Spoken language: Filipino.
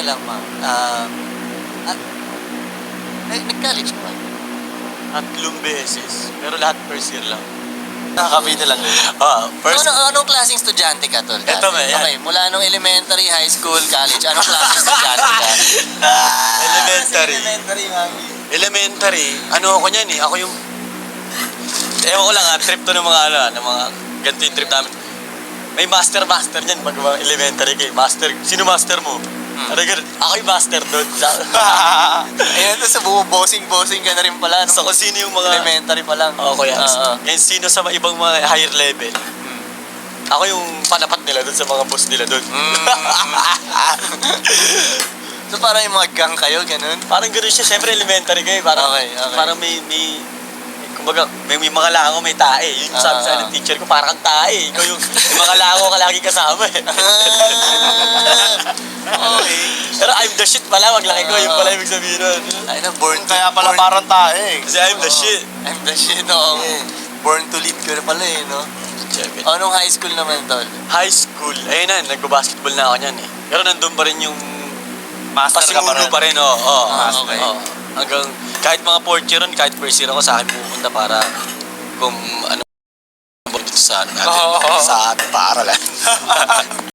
lang, ma'am. Nag-college ka ba? 3 beses. Pero lahat first year lang. Nakakabida lang yun. First... Anong klaseng estudyante ka, tol? Eto, may yan. Okay, mula nung elementary, high school, college, anong klaseng estudyante ka? Elementary. mami. Elementary, ano ako niyan eh. Ako yung... Ewan ko lang trip to ng mga ng mga ganito yung trip namin. May master niyan pag mga elementary kayo. Master, sino master mo? Ano ganun? Ako yung master doon. Ayun, sa bossing ka na rin pala. So kung sino yung mga... Elementary pa lang. Oo, kuya. And sino sa ibang mga higher level. Ako yung panapat nila doon sa mga boss nila doon. So parang yung mga gang kayo, ganun? Parang gano'n siya. Siyempre elementary kayo. Parang, Okay. parang kumbaga, may mga lango, may tae. Yung sabi sa ng teacher ko, parang kang tae. Ikaw yung mga lango ka lagi kasama eh. Okay. Pero I'm the shit pala, maglaki ko. Yung pala ibig sabihin nun. Ay na, born to... Kaya pala parang tae. Kasi I'm the shit. I'm the shit, oo. Born to lead ka na pala eh, no? Anong high school naman, tol? High school, ayun na, nagbabasketball na ako niyan eh. Pero nandun pa rin yung Master ka pa pasimuno rin. pa rin, oo. Okay. Hanggang, kahit mga 4th year ron, kahit first year ako sa akin pupunta para kung ano dito sa ano natin, sa ating paaralan.